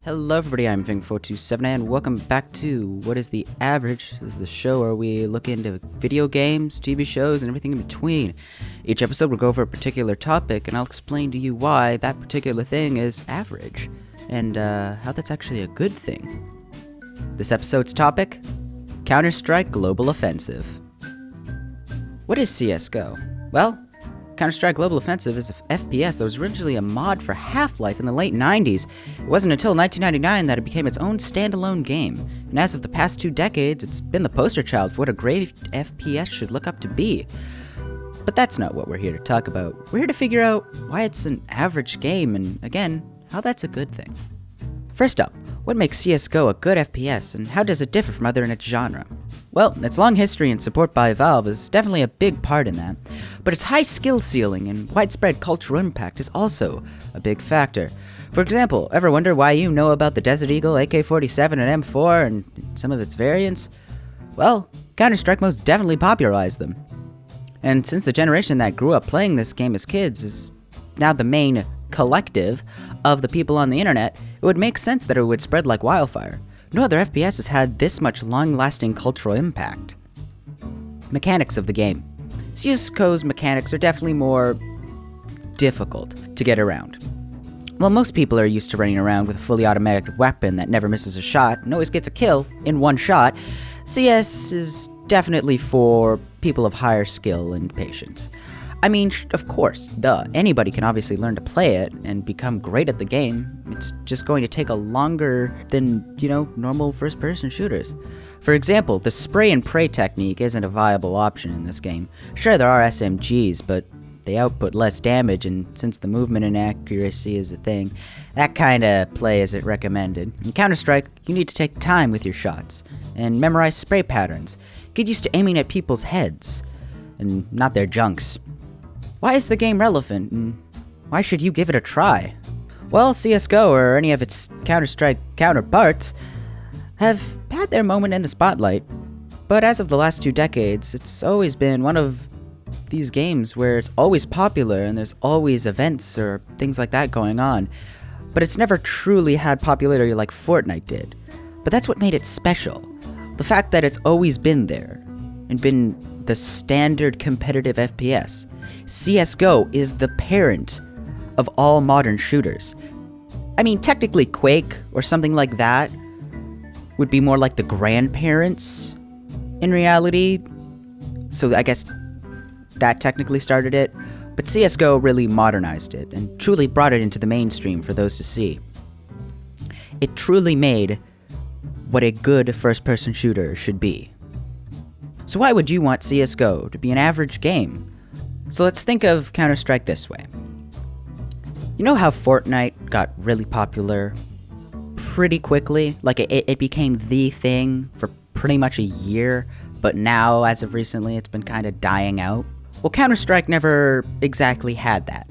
Hello everybody, I'm Ving427 and welcome back to What is the Average? This is the show where we look into video games, TV shows, and everything in between. Each episode will go over a particular topic and I'll explain to you why that particular thing is average and how that's actually a good thing. This episode's topic, Counter-Strike Global Offensive. What is CSGO? Well, Counter-Strike Global Offensive is an FPS that was originally a mod for Half-Life in the late 90s. It wasn't until 1999 that it became its own standalone game, and as of the past 2 decades, it's been the poster child for what a great FPS should look up to be. But that's not what we're here to talk about. We're here to figure out why it's an average game, and again, how that's a good thing. First up, what makes CSGO a good FPS, and how does it differ from other in its genre? Well, its long history and support by Valve is definitely a big part in that, but its high skill ceiling and widespread cultural impact is also a big factor. For example, ever wonder why you know about the Desert Eagle, AK-47, and M4, and some of its variants? Well, Counter-Strike most definitely popularized them. And since the generation that grew up playing this game as kids is now the main collective of the people on the internet, it would make sense that it would spread like wildfire. No other FPS has had this much long-lasting cultural impact. Mechanics of the game. CSGO's mechanics are definitely more difficult to get around. While most people are used to running around with a fully automatic weapon that never misses a shot and always gets a kill in one shot, CS is definitely for people of higher skill and patience. I mean, of course, anybody can obviously learn to play it and become great at the game. It's just going to take a longer than, normal first-person shooters. For example, the spray and pray technique isn't a viable option in this game. Sure, there are SMGs, but they output less damage, and since the movement inaccuracy is a thing, that kind of play isn't recommended. In Counter-Strike, you need to take time with your shots and memorize spray patterns. Get used to aiming at people's heads and not their junks. Why is the game relevant, and why should you give it a try? Well, CSGO, or any of its Counter-Strike counterparts, have had their moment in the spotlight, but as of the last 2 decades, it's always been one of these games where it's always popular and there's always events or things like that going on, but it's never truly had popularity like Fortnite did. But that's what made it special. The fact that it's always been there and been the standard competitive FPS. CSGO is the parent of all modern shooters. I mean, technically Quake or something like that would be more like the grandparents in reality. So I guess that technically started it. But CSGO really modernized it and truly brought it into the mainstream for those to see. It truly made what a good first-person shooter should be. So why would you want CSGO to be an average game? So let's think of Counter-Strike this way. You know how Fortnite got really popular pretty quickly? Like it became the thing for pretty much a year, but now, as of recently, it's been kind of dying out. Well, Counter-Strike never exactly had that.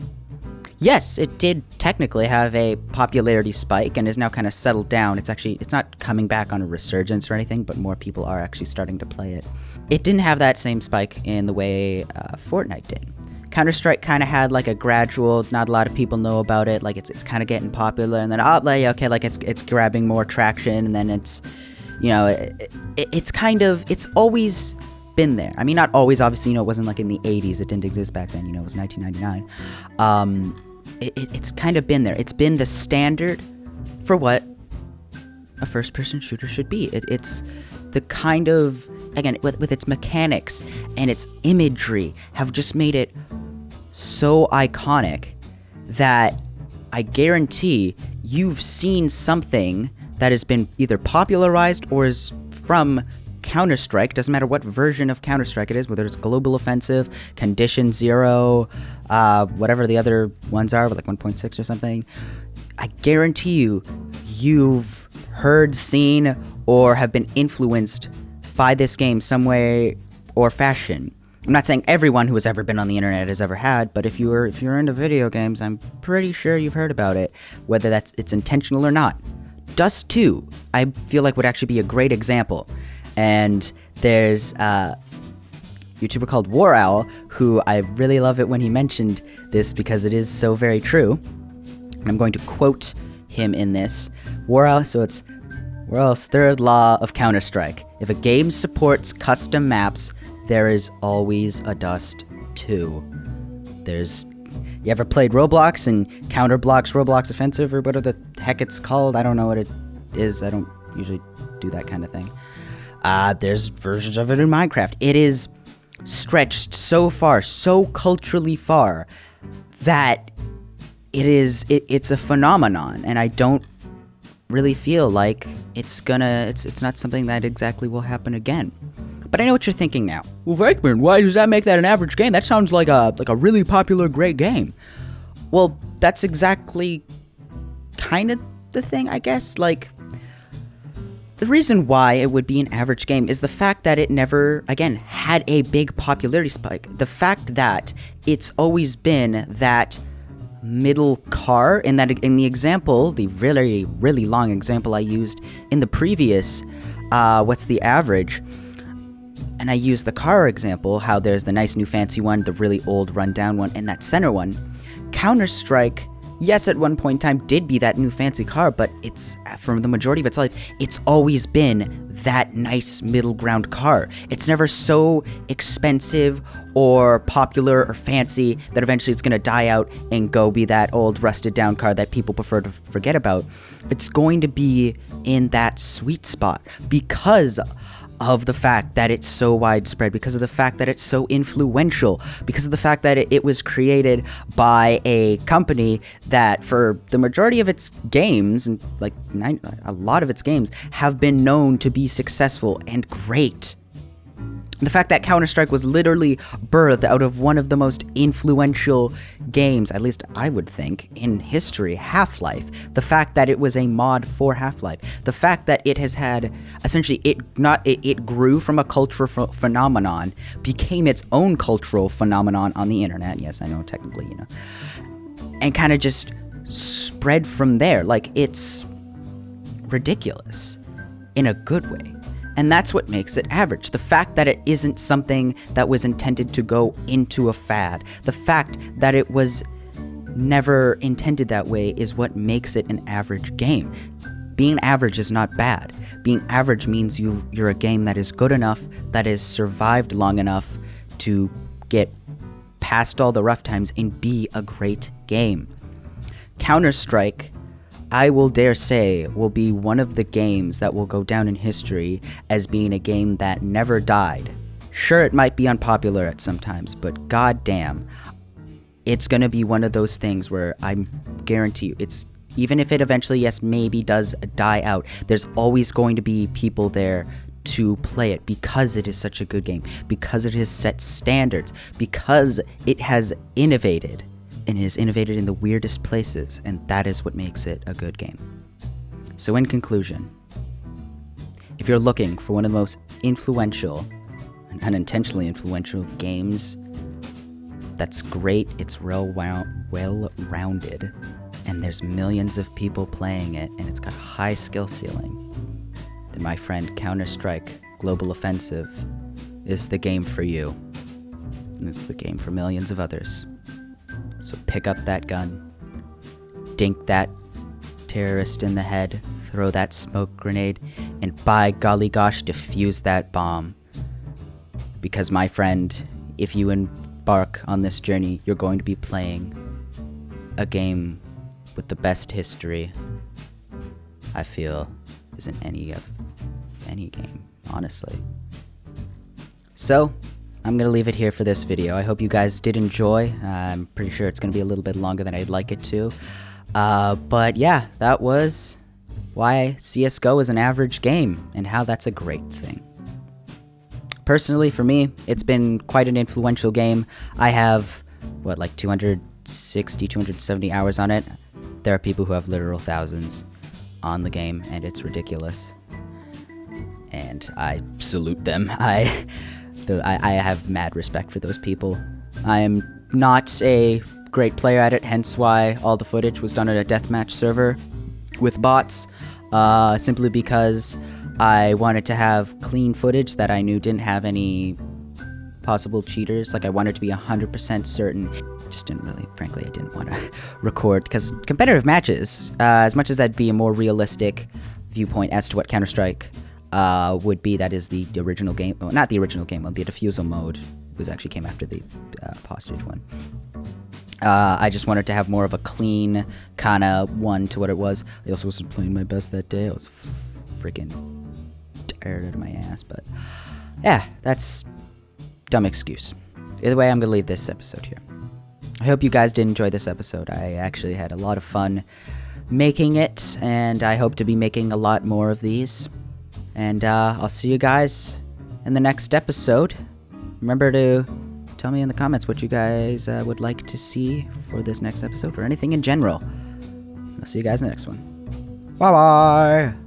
Yes, it did technically have a popularity spike and is now kind of settled down. It's not coming back on a resurgence or anything, but more people are actually starting to play it. It didn't have that same spike in the way Fortnite did. Counter-Strike kind of had like a gradual, not a lot of people know about it, like it's kind of getting popular, and then it's grabbing more traction, and then it's, it's always been there. I mean, not always, obviously, it wasn't like in the 80s, it didn't exist back then, it was 1999. It's kind of been there. It's been the standard for what a first-person shooter should be. It's the kind of, again, with its mechanics and its imagery, have just made it so iconic that I guarantee you've seen something that has been either popularized or is from Counter-Strike. Doesn't matter what version of Counter-Strike it is, whether it's Global Offensive, Condition Zero, whatever the other ones are, like 1.6 or something. I guarantee you've heard, seen, or have been influenced by this game some way or fashion. I'm not saying everyone who has ever been on the internet has ever had, but if you're into video games, I'm pretty sure you've heard about it, whether it's intentional or not. Dust 2, I feel like would actually be a great example. And there's a YouTuber called War Owl, who I really love it when he mentioned this because it is so very true. And I'm going to quote him in this. Worrell's third law of Counter-Strike. If a game supports custom maps, there is always a Dust 2. You ever played Roblox and Counterblocks Roblox Offensive, or whatever the heck it's called? I don't know what it is. I don't usually do that kind of thing. There's versions of it in Minecraft. It is stretched so far, so culturally far, that it's a phenomenon, and I don't really feel like it's not something that exactly will happen again. But I know what you're thinking now. Well, Venkman, why does that make that an average game? That sounds like a really popular, great game. Well, that's exactly kind of the thing, I guess. Like, the reason why it would be an average game is the fact that it never, again, had a big popularity spike. The fact that it's always been that middle car, in the example, the really, really long example I used in the previous, what's the average? And I used the car example, how there's the nice new fancy one, the really old rundown one, and that center one. Counter-Strike, yes, at one point in time did be that new fancy car, but it's, for the majority of its life, it's always been that nice middle ground car. It's never so expensive or popular or fancy that eventually it's going to die out and go be that old rusted down car that people prefer to forget about. It's going to be in that sweet spot because of the fact that it's so widespread, because of the fact that it's so influential, because of the fact that it was created by a company that, for the majority of its games, and a lot of its games, have been known to be successful and great. The fact that Counter-Strike was literally birthed out of one of the most influential games, at least I would think, in history, Half-Life. The fact that it was a mod for Half-Life. The fact that it has had, essentially, it grew from a cultural phenomenon, became its own cultural phenomenon on the internet. Yes, I know, technically, and kind of just spread from there. Like, it's ridiculous in a good way. And that's what makes it average. The fact that it isn't something that was intended to go into a fad. The fact that it was never intended that way is what makes it an average game. Being average is not bad. Being average means you're a game that is good enough, that has survived long enough to get past all the rough times and be a great game. Counter-Strike, I will dare say, will be one of the games that will go down in history as being a game that never died. Sure, it might be unpopular at some times, but goddamn, it's gonna be one of those things where I guarantee you, even if it eventually, yes, maybe does die out, there's always going to be people there to play it because it is such a good game, because it has set standards, because it has innovated. And it is innovated in the weirdest places, and that is what makes it a good game. So in conclusion, if you're looking for one of the most influential and unintentionally influential games that's great, it's well-rounded, and there's millions of people playing it, and it's got a high skill ceiling, then my friend, Counter-Strike Global Offensive is the game for you. And it's the game for millions of others. So pick up that gun, dink that terrorist in the head, throw that smoke grenade, and by golly gosh, defuse that bomb. Because my friend, if you embark on this journey, you're going to be playing a game with the best history, I feel, is in any game, honestly. So, I'm going to leave it here for this video. I hope you guys did enjoy. I'm pretty sure it's going to be a little bit longer than I'd like it to. But yeah, that was why CSGO is an average game and how that's a great thing. Personally, for me, it's been quite an influential game. I have, 260, 270 hours on it. There are people who have literal thousands on the game, and it's ridiculous. And I salute them. I have mad respect for those people. I am not a great player at it, hence why all the footage was done at a deathmatch server with bots, simply because I wanted to have clean footage that I knew didn't have any possible cheaters. Like, I wanted to be 100% certain just didn't really, frankly, I didn't want to record, because competitive matches, as much as that'd be a more realistic viewpoint as to what Counter-Strike would be, that is the original game, well, not the original game, well, the defusal mode was actually came after the hostage one. I just wanted to have more of a clean kind of one to what it was. I also wasn't playing my best that day. I was freaking tired out of my ass, but yeah, that's dumb excuse. Either way, I'm going to leave this episode here. I hope you guys did enjoy this episode. I actually had a lot of fun making it, and I hope to be making a lot more of these. And I'll see you guys in the next episode. Remember to tell me in the comments what you guys would like to see for this next episode, or anything in general. I'll see you guys in the next one. Bye-bye!